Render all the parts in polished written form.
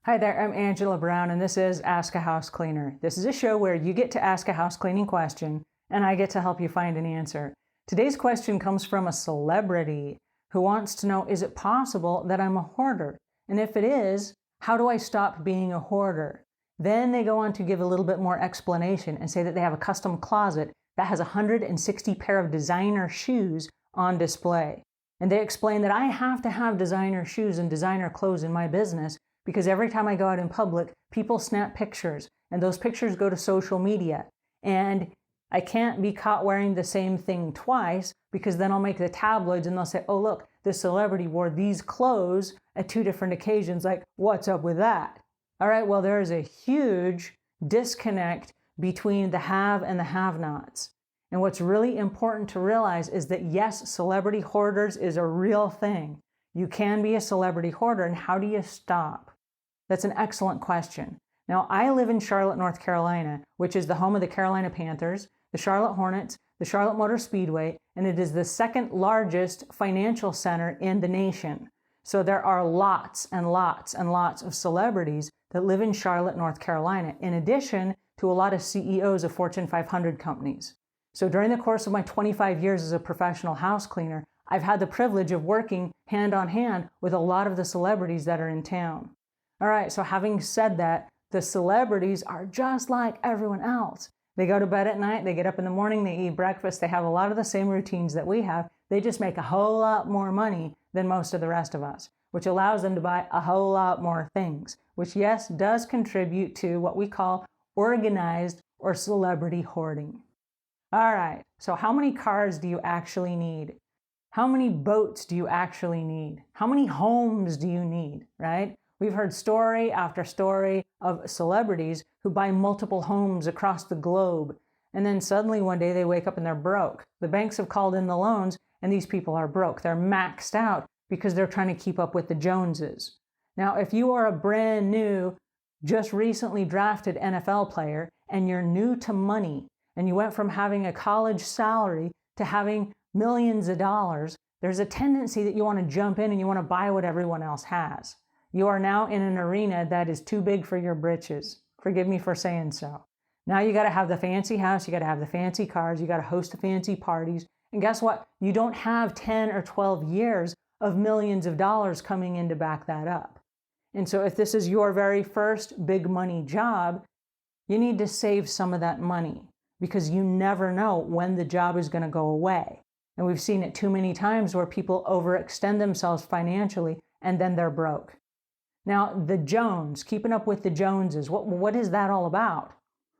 Hi there, I'm Angela Brown, and this is Ask a House Cleaner. This is a show where you get to ask a house cleaning question, and I get to help you find an answer. Today's question comes from a celebrity who wants to know, is it possible that I'm a hoarder? And if it is, how do I stop being a hoarder? Then they go on to give a little bit more explanation and say that they have a custom closet that has 160 pair of designer shoes on display. And they explain that I have to have designer shoes and designer clothes in my business because every time I go out in public, people snap pictures, and those pictures go to social media. And I can't be caught wearing the same thing twice, because then I'll make the tabloids and they'll say, oh look, this celebrity wore these clothes at 2 different occasions. Like, what's up with that? All right, well, there is a huge disconnect between the have and the have-nots. And what's really important to realize is that yes, celebrity hoarders is a real thing. You can be a celebrity hoarder, and how do you stop? That's an excellent question. Now, I live in Charlotte, North Carolina, which is the home of the Carolina Panthers, the Charlotte Hornets, the Charlotte Motor Speedway, and it is the second largest financial center in the nation. So there are lots and lots and lots of celebrities that live in Charlotte, North Carolina, in addition to a lot of CEOs of Fortune 500 companies. So during the course of my 25 years as a professional house cleaner, I've had the privilege of working hand on hand with a lot of the celebrities that are in town. All right, so having said that, the celebrities are just like everyone else. They go to bed at night, they get up in the morning, they eat breakfast, they have a lot of the same routines that we have. They just make a whole lot more money than most of the rest of us, which allows them to buy a whole lot more things, which yes, does contribute to what we call organized or celebrity hoarding. All right, so how many cars do you actually need? How many boats do you actually need? How many homes do you need, right? We've heard story after story of celebrities who buy multiple homes across the globe, and then suddenly one day they wake up and they're broke. The banks have called in the loans, and these people are broke. They're maxed out because they're trying to keep up with the Joneses. Now, if you are a brand new, just recently drafted NFL player, and you're new to money, and you went from having a college salary to having millions of dollars, there's a tendency that you want to jump in and you want to buy what everyone else has. You are now in an arena that is too big for your britches. Forgive me for saying so. Now you got to have the fancy house, you got to have the fancy cars, you got to host the fancy parties. And guess what? You don't have 10 or 12 years of millions of dollars coming in to back that up. And so if this is your very first big money job, you need to save some of that money because you never know when the job is going to go away. And we've seen it too many times where people overextend themselves financially and then they're broke. Now, the Jones, keeping up with the Joneses, what is that all about?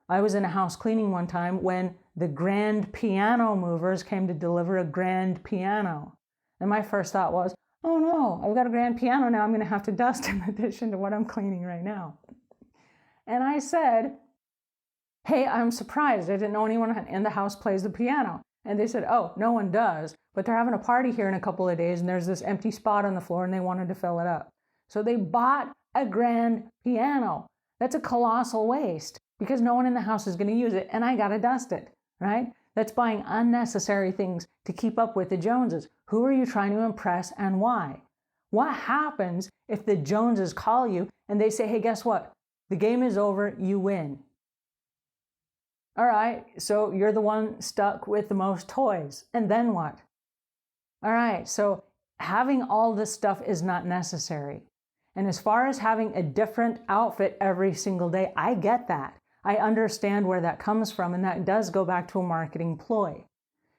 I was in a house cleaning one time when the grand piano movers came to deliver a grand piano. And my first thought was, oh no, I've got a grand piano now, I'm going to have to dust in addition to what I'm cleaning right now. And I said, hey, I'm surprised. I didn't know anyone in the house plays the piano. And they said, oh, no one does, but they're having a party here in a couple of days and there's this empty spot on the floor and they wanted to fill it up. So they bought a grand piano. That's a colossal waste because no one in the house is going to use it and I got to dust it, right? That's buying unnecessary things to keep up with the Joneses. Who are you trying to impress and why? What happens if the Joneses call you and they say, hey, guess what? The game is over, you win. All right, so you're the one stuck with the most toys. And then what? All right, so having all this stuff is not necessary. And as far as having a different outfit every single day, I get that. I understand where that comes from, and that does go back to a marketing ploy.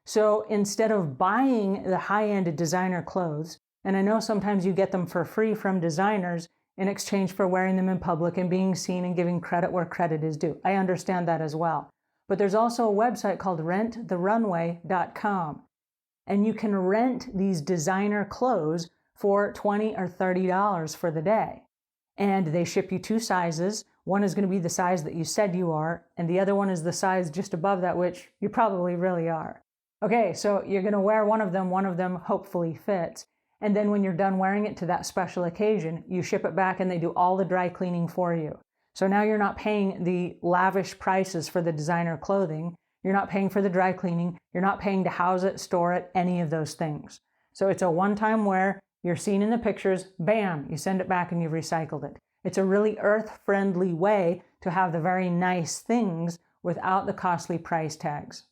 So instead of buying the high-end designer clothes, and I know sometimes you get them for free from designers in exchange for wearing them in public and being seen and giving credit where credit is due. I understand that as well. But there's also a website called renttherunway.com. And you can rent these designer clothes for $20 or $30 for the day. And they ship you 2 sizes. One is going to be the size that you said you are, and the other one is the size just above that, which you probably really are. Okay, so you're going to wear one of them hopefully fits. And then when you're done wearing it to that special occasion, you ship it back and they do all the dry cleaning for you. So now you're not paying the lavish prices for the designer clothing. You're not paying for the dry cleaning. You're not paying to house it, store it, any of those things. So it's a one-time wear. You're seen in the pictures, bam, you send it back and you've recycled it. It's a really earth-friendly way to have the very nice things without the costly price tags.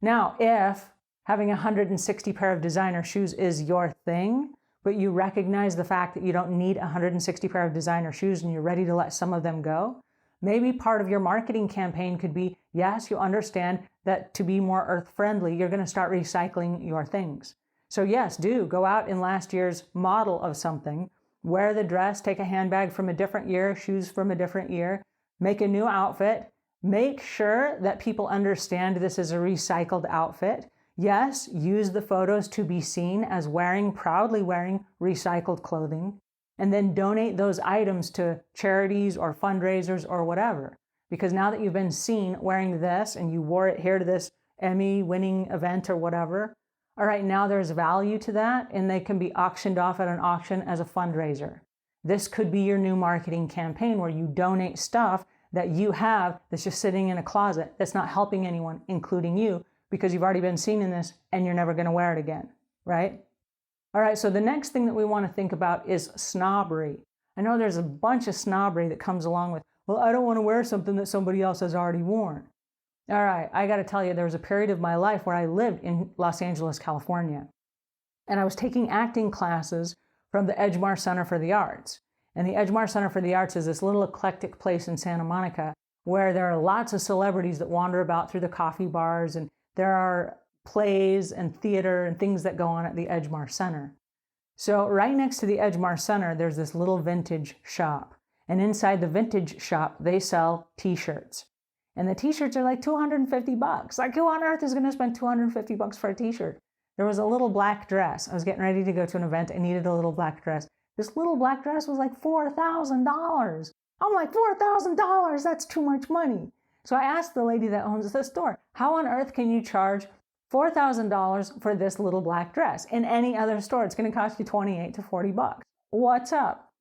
Now, if having 160 pair of designer shoes is your thing, but you recognize the fact that you don't need 160 pair of designer shoes and you're ready to let some of them go, maybe part of your marketing campaign could be, yes, you understand that to be more earth-friendly, you're going to start recycling your things. So yes, do go out in last year's model of something, wear the dress, take a handbag from a different year, shoes from a different year, make a new outfit, make sure that people understand this is a recycled outfit. Yes, use the photos to be seen as proudly wearing recycled clothing, and then donate those items to charities or fundraisers or whatever. Because now that you've been seen wearing this and you wore it here to this Emmy-winning event or whatever, all right, now there's value to that and they can be auctioned off at an auction as a fundraiser. This could be your new marketing campaign where you donate stuff that you have that's just sitting in a closet that's not helping anyone, including you, because you've already been seen in this and you're never going to wear it again, right? All right, so the next thing that we want to think about is snobbery. I know there's a bunch of snobbery that comes along with, well, I don't want to wear something that somebody else has already worn. All right, I got to tell you, there was a period of my life where I lived in Los Angeles, California, and I was taking acting classes from the Edgemar Center for the Arts. And the Edgemar Center for the Arts is this little eclectic place in Santa Monica where there are lots of celebrities that wander about through the coffee bars, and there are plays and theater and things that go on at the Edgemar Center. So right next to the Edgemar Center, there's this little vintage shop. And inside the vintage shop, they sell t-shirts. And the t-shirts are like $250. Like, who on earth is going to spend $250 for a t-shirt? There was a little black dress. I was getting ready to go to an event. I needed a little black dress. This little black dress was like $4,000. I'm like, $4,000? That's too much money. So I asked the lady that owns the store, how on earth can you charge $4,000 for this little black dress? In any other store, it's going to cost you $28 to $40. What's up?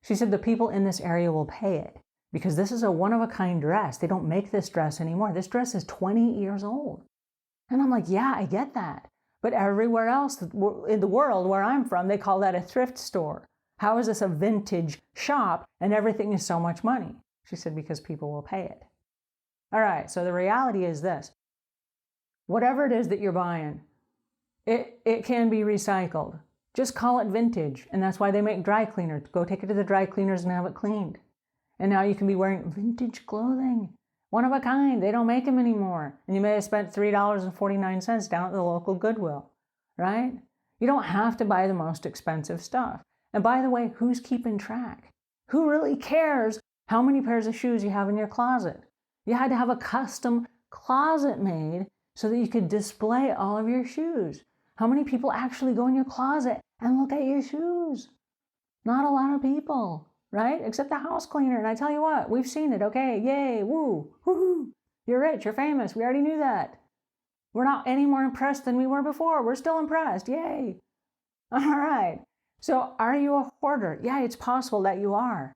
She said, the people in this area will pay it because this is a one-of-a-kind dress. They don't make this dress anymore. This dress is 20 years old. And I'm like, yeah, I get that. But everywhere else in the world where I'm from, they call that a thrift store. How is this a vintage shop and everything is so much money? She said, because people will pay it. All right, so the reality is this. Whatever it is that you're buying, it can be recycled. Just call it vintage, and that's why they make dry cleaners. Go take it to the dry cleaners and have it cleaned. And now you can be wearing vintage clothing. One of a kind. They don't make them anymore. And you may have spent $3.49 down at the local Goodwill, right? You don't have to buy the most expensive stuff. And by the way, who's keeping track? Who really cares how many pairs of shoes you have in your closet? You had to have a custom closet made so that you could display all of your shoes. How many people actually go in your closet and look at your shoes? Not a lot of people, right? Except the house cleaner. And I tell you what, we've seen it. Okay, yay, woo, woohoo. You're rich, you're famous. We already knew that. We're not any more impressed than we were before. We're still impressed. Yay. All right. So are you a hoarder? Yeah, it's possible that you are.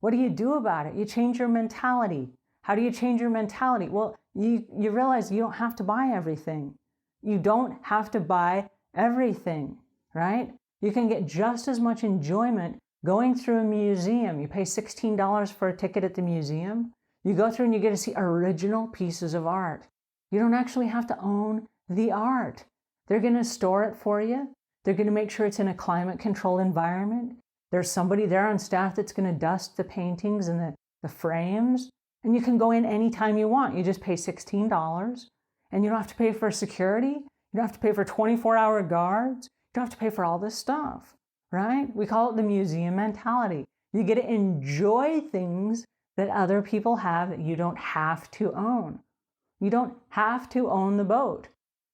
What do you do about it? You change your mentality. How do you change your mentality? Well, you realize you don't have to buy everything. You don't have to buy everything, right? You can get just as much enjoyment going through a museum. You pay $16 for a ticket at the museum. You go through and you get to see original pieces of art. You don't actually have to own the art. They're going to store it for you. They're going to make sure it's in a climate-controlled environment. There's somebody there on staff that's going to dust the paintings and the frames. And you can go in anytime you want. You just pay $16. And you don't have to pay for security. You don't have to pay for 24-hour guards. You don't have to pay for all this stuff, right? We call it the museum mentality. You get to enjoy things that other people have that you don't have to own. You don't have to own the boat.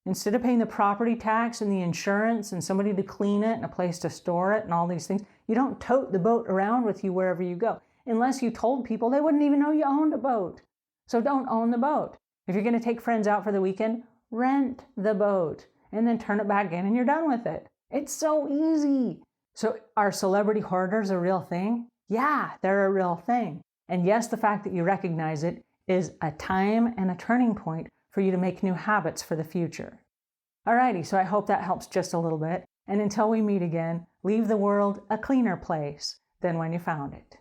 Instead of paying the property tax and the insurance and somebody to clean it and a place to store it and all these things, you don't tote the boat around with you wherever you go. Unless you told people, they wouldn't even know you owned a boat. So don't own the boat. If you're going to take friends out for the weekend, rent the boat and then turn it back in and you're done with it. It's so easy. So are celebrity hoarders a real thing? Yeah, they're a real thing. And yes, the fact that you recognize it is a time and a turning point for you to make new habits for the future. Alrighty, so I hope that helps just a little bit. And until we meet again, leave the world a cleaner place than when you found it.